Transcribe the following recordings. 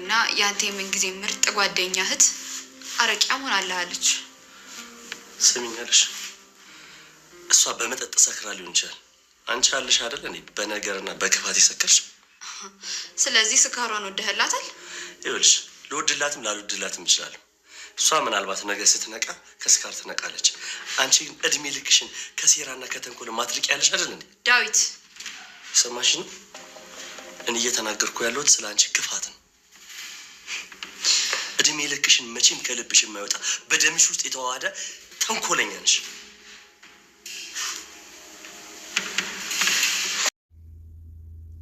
እና ያንተ ምን ጊዜ ምርጥ ጓደኛ እህት አረቂያ መሆን አለች። ስሚኛለሽ፣ እሷ በመጠጥ ሰክራ ሊሆን ይችላል። አንቺ አለሽ አይደል እኔ በነገርና በክፋት ይሰከርሽ። ስለዚህ ስካሯን ወደህላታል? ይኸውልሽ ልወድላትም ላልወድላትም ይችላል። እሷ ምናልባት ነገ ስትነቃ ከስካር ትነቃለች። አንቺ ግን እድሜ ልክሽን ከሴራና ከተንኮል ማትርቅ ያለሽ አይደል እንዴ? ዳዊት ሰማሽ ነው? እኔ እየተናገርኩ ያለሁት ስለ አንቺ ክፋት ነው። እድሜ ልክሽን መቼም ከልብሽ የማይወጣ በደምሽ ውስጥ የተዋሃደ ተንኮለኛ ነሽ።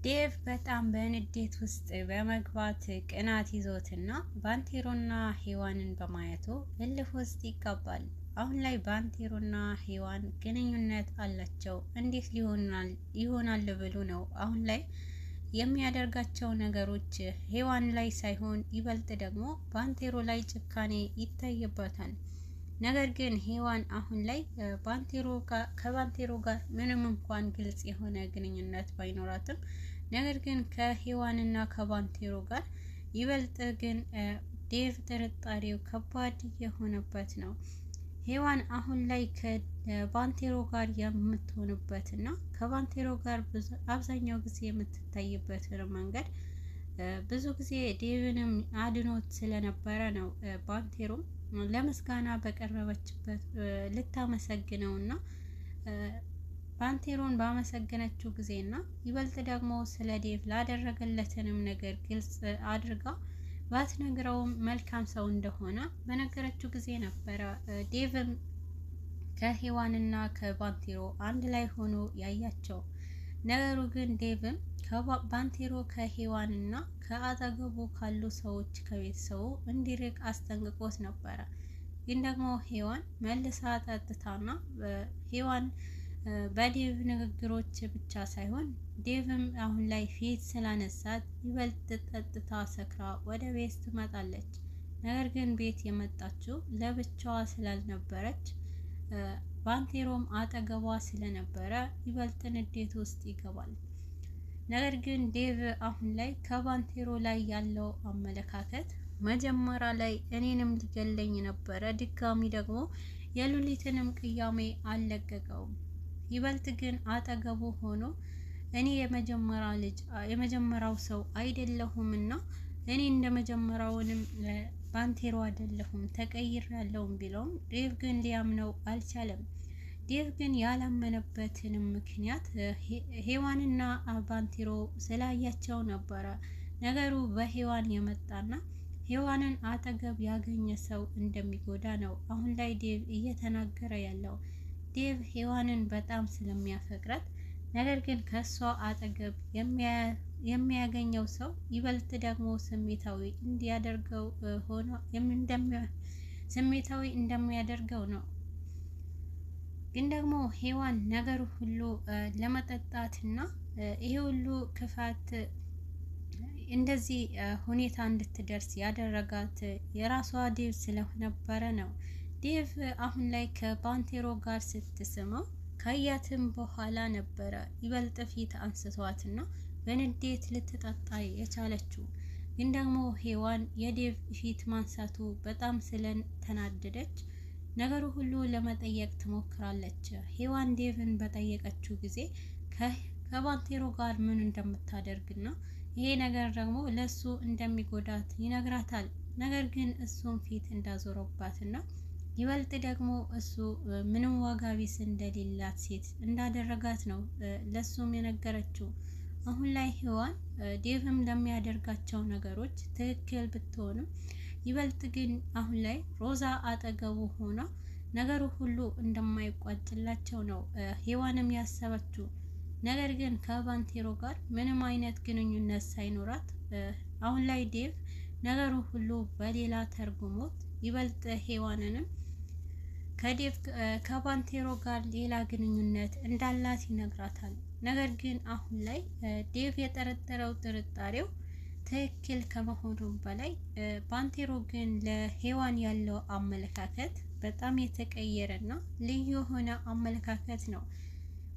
ዴቭ በጣም በንዴት ውስጥ በመግባት ቅናት ይዞትና ባንቴሮና ሔዋንን በማየቱ እልህ ውስጥ ይጋባል። አሁን ላይ ባንቴሮና ሔዋን ግንኙነት አላቸው። እንዴት ይሆናል ብሎ ነው አሁን ላይ የሚያደርጋቸው ነገሮች ሔዋን ላይ ሳይሆን ይበልጥ ደግሞ ባንቴሮ ላይ ጭካኔ ይታይበታል። ነገር ግን ሔዋን አሁን ላይ ከባንቴሮ ጋር ምንም እንኳን ግልጽ የሆነ ግንኙነት ባይኖራትም ነገር ግን ከሔዋንና ከባንቴሮ ጋር ይበልጥ ግን ዴቭ ጥርጣሬው ከባድ የሆነበት ነው። ሔዋን አሁን ላይ ከባንቴሮ ጋር የምትሆንበትና ከባንቴሮ ጋር አብዛኛው ጊዜ የምትታይበት መንገድ ብዙ ጊዜ ዴቭንም አድኖት ስለነበረ ነው። ባንቴሮም ለምስጋና በቀረበችበት ልታመሰግነውና ባንቴሮን ባመሰገነችው ጊዜና ይበልጥ ደግሞ ስለ ዴቭ ላደረገለትንም ነገር ግልጽ አድርጋ ባትነግረውም መልካም ሰው እንደሆነ በነገረችው ጊዜ ነበረ ዴቭም ከሔዋንና ከባንቴሮ አንድ ላይ ሆኖ ያያቸው። ነገሩ ግን ዴቭም ባንቴሮ ከሔዋንና ከአጠገቡ ካሉ ሰዎች ከቤተሰቡ እንዲርቅ አስጠንቅቆት ነበረ። ግን ደግሞ ሔዋን መልሳ ጠጥታና ሔዋን በዴቭ ንግግሮች ብቻ ሳይሆን ዴቭም አሁን ላይ ፊት ስላነሳት ይበልጥ ጠጥታ ሰክራ ወደ ቤት ትመጣለች። ነገር ግን ቤት የመጣችው ለብቻዋ ስላልነበረች ባንቴሮም አጠገቧ ስለነበረ ይበልጥ ንዴት ውስጥ ይገባል። ነገር ግን ዴቭ አሁን ላይ ከባንቴሮ ላይ ያለው አመለካከት መጀመሪያ ላይ እኔንም ሊገለኝ ነበረ፣ ድጋሚ ደግሞ የሉሊትንም ቅያሜ አልለቀቀውም። ይበልጥ ግን አጠገቡ ሆኖ እኔ የመጀመሪያው ሰው አይደለሁምና እኔ እንደመጀመሪያውንም ባንቴሮ አይደለሁም ተቀይሬያለሁም ቢለውም ዴቭ ግን ሊያምነው አልቻለም። ዴቭ ግን ያላመነበትንም ምክንያት ሔዋንና ባንቴሮ ስላያቸው ነበረ። ነገሩ በሔዋን የመጣና ሔዋንን አጠገብ ያገኘ ሰው እንደሚጎዳ ነው አሁን ላይ ዴቭ እየተናገረ ያለው። ዴቭ ሔዋንን በጣም ስለሚያፈቅራት ነገር ግን ከሷ አጠገብ የሚያገኘው ሰው ይበልጥ ደግሞ ስሜታዊ እንደሚያደርገው ነው። ግን ደግሞ ሔዋን ነገሩ ሁሉ ለመጠጣትና ይሄ ሁሉ ክፋት እንደዚህ ሁኔታ እንድትደርስ ያደረጋት የራሷ ዴቭ ስለነበረ ነው። ዴቭ አሁን ላይ ከባንቴሮ ጋር ስትስመው ካያትም በኋላ ነበረ ይበልጥ ፊት አንስቷትና በንዴት ልትጠጣ የቻለችው። ግን ደግሞ ሔዋን የዴቭ ፊት ማንሳቱ በጣም ስለተናደደች ነገሩ ሁሉ ለመጠየቅ ትሞክራለች። ሔዋን ዴቭን በጠየቀችው ጊዜ ከባንቴሮ ጋር ምን እንደምታደርግና ይሄ ነገር ደግሞ ለሱ እንደሚጎዳት ይነግራታል። ነገር ግን እሱም ፊት እንዳዞረባትና ይበልጥ ደግሞ እሱ ምንም ዋጋ ቢስ እንደሌላት ሴት እንዳደረጋት ነው ለሱም የነገረችው። አሁን ላይ ሔዋን ዴቭም ለሚያደርጋቸው ነገሮች ትክክል ብትሆንም ይበልጥ ግን አሁን ላይ ሮዛ አጠገቡ ሆና ነገሩ ሁሉ እንደማይቋጭላቸው ነው ሔዋንም ያሰበችው። ነገር ግን ከባንቴሮ ጋር ምንም አይነት ግንኙነት ሳይኖራት አሁን ላይ ዴቭ ነገሩ ሁሉ በሌላ ተርጉሞት ይበልጥ ሔዋንንም ከባንቴሮ ጋር ሌላ ግንኙነት እንዳላት ይነግራታል። ነገር ግን አሁን ላይ ዴቭ የጠረጠረው ጥርጣሬው ትክክል ከመሆኑ በላይ ባንቴሮ ግን ለሔዋን ያለው አመለካከት በጣም የተቀየረና ልዩ የሆነ አመለካከት ነው።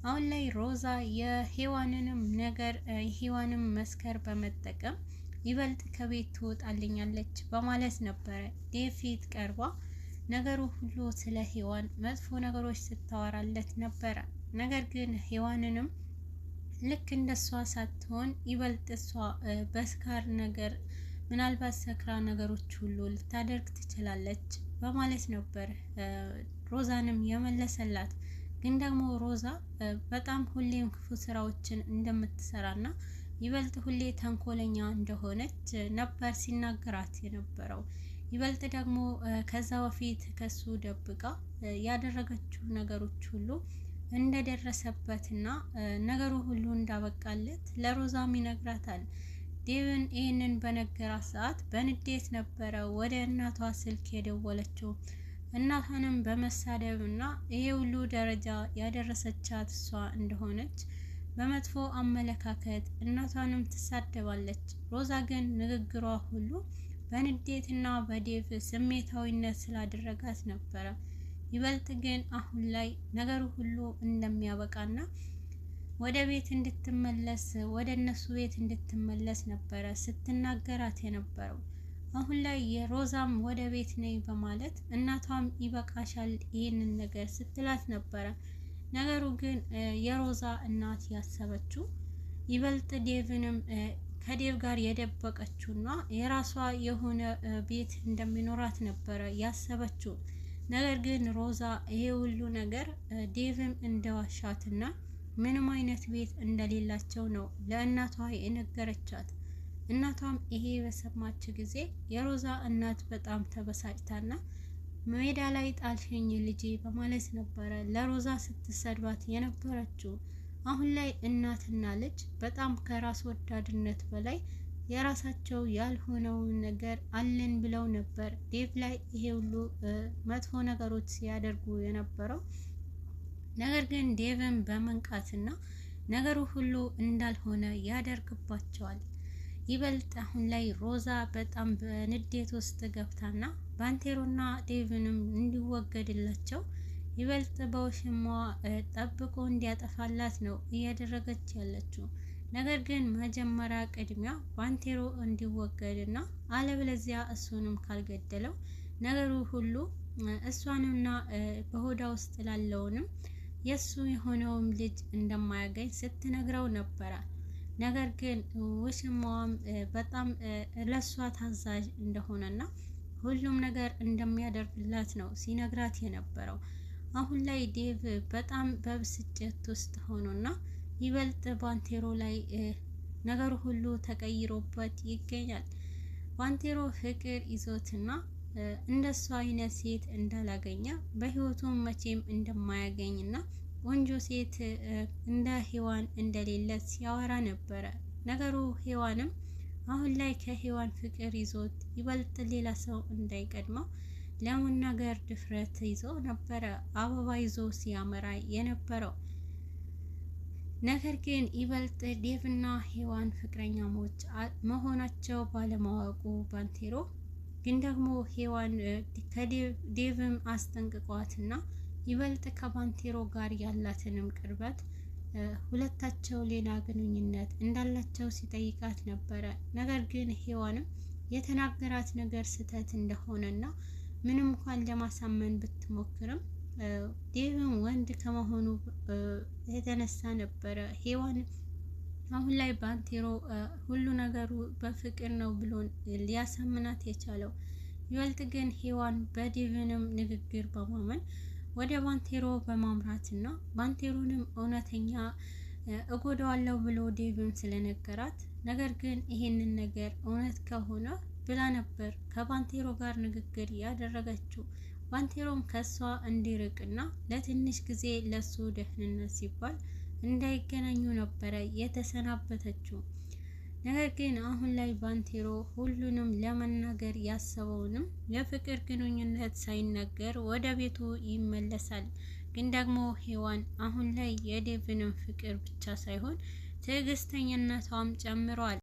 አሁን ላይ ሮዛ የሔዋንንም ነገር የሔዋንም መስከር በመጠቀም ይበልጥ ከቤት ትወጣልኛለች በማለት ነበረ ዴቭ ፊት ቀርባ ነገሩ ሁሉ ስለ ሔዋን መጥፎ ነገሮች ስታወራለት ነበረ። ነገር ግን ሔዋንንም ልክ እንደሷ ሳትሆን ይበልጥ እሷ በስካር ነገር ምናልባት ሰክራ ነገሮች ሁሉ ልታደርግ ትችላለች በማለት ነበር ሮዛንም የመለሰላት። ግን ደግሞ ሮዛ በጣም ሁሌም ክፉ ስራዎችን እንደምትሰራና ይበልጥ ሁሌ ተንኮለኛ እንደሆነች ነበር ሲናገራት የነበረው። ይበልጥ ደግሞ ከዛ በፊት ከሱ ደብቃ ያደረገችው ነገሮች ሁሉ እንደደረሰበትና ነገሩ ሁሉ እንዳበቃለት ለሮዛም ይነግራታል። ዴቭን ይህንን በነገራት ሰዓት በንዴት ነበረ ወደ እናቷ ስልክ የደወለችው። እናቷንም በመሳደብ እና ይሄ ሁሉ ደረጃ ያደረሰቻት እሷ እንደሆነች በመጥፎ አመለካከት እናቷንም ትሳደባለች። ሮዛ ግን ንግግሯ ሁሉ በንዴትና በዴቭ ስሜታዊነት ስላደረጋት ነበረ። ይበልጥ ግን አሁን ላይ ነገሩ ሁሉ እንደሚያበቃና ወደ ቤት እንድትመለስ ወደ እነሱ ቤት እንድትመለስ ነበረ ስትናገራት የነበረው። አሁን ላይ የሮዛም ወደ ቤት ነይ በማለት እናቷም ይበቃሻል ይህንን ነገር ስትላት ነበረ። ነገሩ ግን የሮዛ እናት ያሰበችው ይበልጥ ዴቭንም ከዴቭ ጋር የደበቀችውና የራሷ የሆነ ቤት እንደሚኖራት ነበረ ያሰበችው። ነገር ግን ሮዛ ይሄ ሁሉ ነገር ዴቭም እንደዋሻትና ምንም አይነት ቤት እንደሌላቸው ነው ለእናቷ የነገረቻት። እናቷም ይሄ በሰማች ጊዜ የሮዛ እናት በጣም ተበሳጭታና ሜዳ ላይ ጣልሽኝ ልጄ በማለት ነበረ ለሮዛ ስትሰድባት የነበረችው። አሁን ላይ እናትና ልጅ በጣም ከራስ ወዳድነት በላይ የራሳቸው ያልሆነውን ነገር አለን ብለው ነበር ዴቭ ላይ ይሄ ሁሉ መጥፎ ነገሮች ሲያደርጉ የነበረው። ነገር ግን ዴቭን በመንቃትና ነገሩ ሁሉ እንዳልሆነ ያደርግባቸዋል። ይበልጥ አሁን ላይ ሮዛ በጣም በንዴት ውስጥ ገብታና ባንቴሮና ዴቭንም እንዲወገድላቸው ይበልጥ በውሽማዋ ጠብቆ እንዲያጠፋላት ነው እያደረገች ያለችው። ነገር ግን መጀመሪያ ቅድሚያ ባንቴሮ እንዲወገድና አለበለዚያ እሱንም ካልገደለው ነገሩ ሁሉ እሷንና በሆዷ ውስጥ ላለውንም የሱ የሆነውም ልጅ እንደማያገኝ ስትነግረው ነበረ። ነገር ግን ውሽማዋም በጣም ለሷ ታዛዥ እንደሆነና ሁሉም ነገር እንደሚያደርግላት ነው ሲነግራት የነበረው። አሁን ላይ ዴቭ በጣም በብስጭት ውስጥ ሆኖና ይበልጥ ባንቴሮ ላይ ነገሩ ሁሉ ተቀይሮበት ይገኛል። ባንቴሮ ፍቅር ይዞትና እንደሷ አይነት ሴት እንዳላገኘ በህይወቱ መቼም እንደማያገኝና ቆንጆ ሴት እንደ ሔዋን እንደሌለ ሲያወራ ነበረ። ነገሩ ሔዋንም አሁን ላይ ከሔዋን ፍቅር ይዞት ይበልጥ ሌላ ሰው እንዳይቀድመው ለመናገር ድፍረት ይዞ ነበረ አበባ ይዞ ሲያመራ የነበረው። ነገር ግን ይበልጥ ዴቭና ሔዋን ፍቅረኛሞች መሆናቸው ባለማወቁ ባንቴሮ ግን ደግሞ ሔዋን ከዴቭም አስጠንቅቋትና ይበልጥ ከባንቴሮ ጋር ያላትንም ቅርበት ሁለታቸው ሌላ ግንኙነት እንዳላቸው ሲጠይቃት ነበረ። ነገር ግን ሔዋንም የተናገራት ነገር ስህተት እንደሆነና ምንም እንኳን ለማሳመን ብትሞክርም ዴቭም ወንድ ከመሆኑ የተነሳ ነበረ ሔዋን አሁን ላይ ባንቴሮ ሁሉ ነገሩ በፍቅር ነው ብሎ ሊያሳምናት የቻለው። ይበልጥ ግን ሔዋን በዴቭንም ንግግር በማመን ወደ ባንቴሮ በማምራትና ባንቴሮንም እውነተኛ እጎዳዋለሁ ብሎ ዴቭም ስለነገራት፣ ነገር ግን ይሄንን ነገር እውነት ከሆነ ብላ ነበር ከባንቴሮ ጋር ንግግር ያደረገችው። ባንቴሮም ከሷ እንዲርቅና ለትንሽ ጊዜ ለሱ ደህንነት ሲባል እንዳይገናኙ ነበረ የተሰናበተችው። ነገር ግን አሁን ላይ ባንቴሮ ሁሉንም ለመናገር ያሰበውንም የፍቅር ግንኙነት ሳይናገር ወደ ቤቱ ይመለሳል። ግን ደግሞ ሔዋን አሁን ላይ የዴቭንም ፍቅር ብቻ ሳይሆን ትዕግስተኝነቷም ጨምሯል።